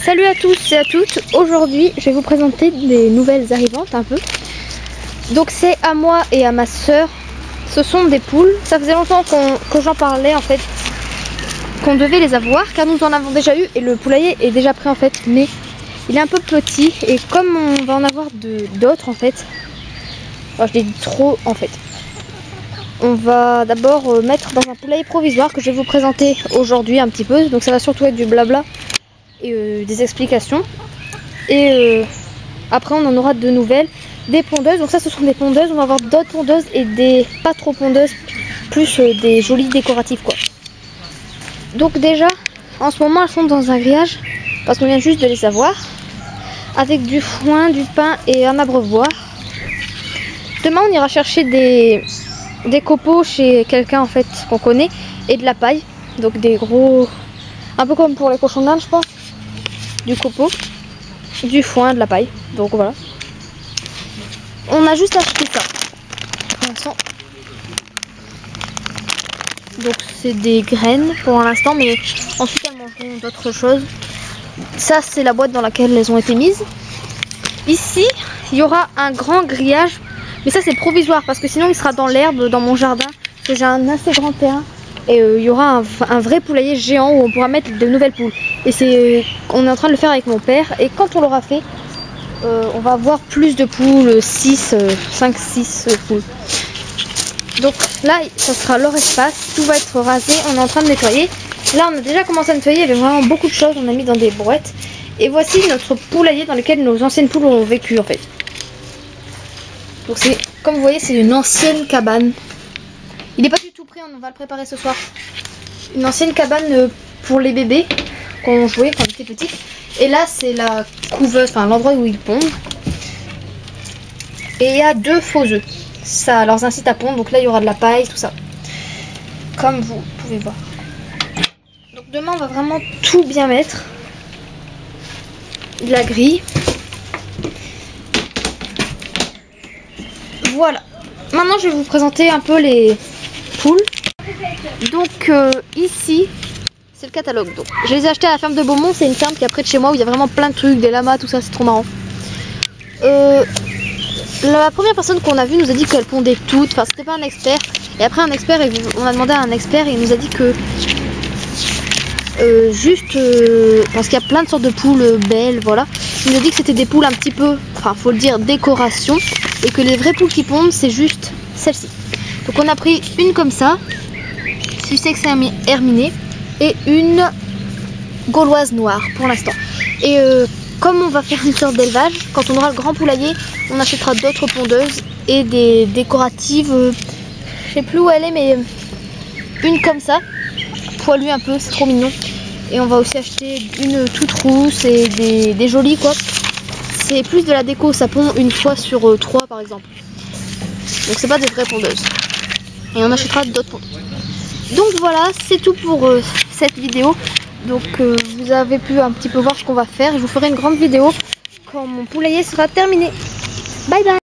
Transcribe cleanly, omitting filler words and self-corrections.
Salut à tous et à toutes. Aujourd'hui je vais vous présenter des nouvelles arrivantes un peu. Donc c'est à moi et à ma soeur. Ce sont des poules. Ça faisait longtemps que j'en parlais en fait, qu'on devait les avoir car nous en avons déjà eu et le poulailler est déjà prêt en fait, mais il est un peu petit et comme on va en avoir d'autres en fait, je l'ai dit trop en fait, on va d'abord mettre dans un poulailler provisoire que je vais vous présenter aujourd'hui un petit peu. Donc ça va surtout être du blabla et des explications. Et après on en aura de nouvelles, des pondeuses. Donc ça ce sont des pondeuses, on va avoir d'autres pondeuses et des pas trop pondeuses, plus des jolies décoratives quoi. Donc déjà en ce moment elles sont dans un grillage parce qu'on vient juste de les avoir, avec du foin, du pain et un abreuvoir. Demain on ira chercher des copeaux chez quelqu'un en fait qu'on connaît et de la paille, donc des gros, un peu comme pour les cochons d'Inde je pense, du copeau, du foin, de la paille. Donc voilà, on a juste acheté ça pour l'instant. Donc c'est des graines pour l'instant, mais ensuite elles mangeront d'autres choses. Ça c'est la boîte dans laquelle elles ont été mises. Ici il y aura un grand grillage, mais ça c'est provisoire parce que sinon il sera dans l'herbe dans mon jardin, parce que j'ai un assez grand terrain. Et il y aura un vrai poulailler géant où on pourra mettre de nouvelles poules. Et on est en train de le faire avec mon père. Et quand on l'aura fait, on va avoir plus de poules, 5-6 poules. Donc là, ça sera leur espace. Tout va être rasé. On est en train de nettoyer. Là, on a déjà commencé à nettoyer. Il y avait vraiment beaucoup de choses. On a mis dans des brouettes. Et voici notre poulailler dans lequel nos anciennes poules ont vécu en fait. Donc c'est, comme vous voyez, c'est une ancienne cabane. Il n'est pas du tout prêt, on va le préparer ce soir. Une ancienne cabane pour les bébés qu'on jouait quand on était petits. Et là c'est la couveuse, enfin l'endroit où ils pondent. Et il y a 2 faux œufs. Ça leur incite à pondre, donc là il y aura de la paille, tout ça. Comme vous pouvez voir. Donc demain on va vraiment tout bien mettre. De la grille. Voilà. Maintenant je vais vous présenter un peu les poules. Donc ici c'est le catalogue. Donc, je les ai achetés à la ferme de Beaumont, c'est une ferme qui est près de chez moi où il y a vraiment plein de trucs, des lamas, tout ça, c'est trop marrant. La première personne qu'on a vue nous a dit qu'elle pondait toutes, enfin c'était pas un expert. Et après un expert, on a demandé à un expert et il nous a dit que parce qu'il y a plein de sortes de poules belles, voilà. Il nous a dit que c'était des poules un petit peu, enfin faut le dire, décoration, et que les vraies poules qui pondent c'est juste celle-ci. Donc on a pris une comme ça, Sussex Herminé, et une gauloise noire pour l'instant. Et comme on va faire une sorte d'élevage, quand on aura le grand poulailler, on achètera d'autres pondeuses et des décoratives. Je sais plus où elle est, mais une comme ça, poilue un peu, c'est trop mignon. Et on va aussi acheter une toute rousse et des jolies quoi. C'est plus de la déco, ça pond une fois sur 3 par exemple. Donc c'est pas des vraies pondeuses. Et on achètera d'autres pondeuses. Donc voilà, c'est tout pour cette vidéo. Donc vous avez pu un petit peu voir ce qu'on va faire. Je vous ferai une grande vidéo quand mon poulailler sera terminé. Bye bye.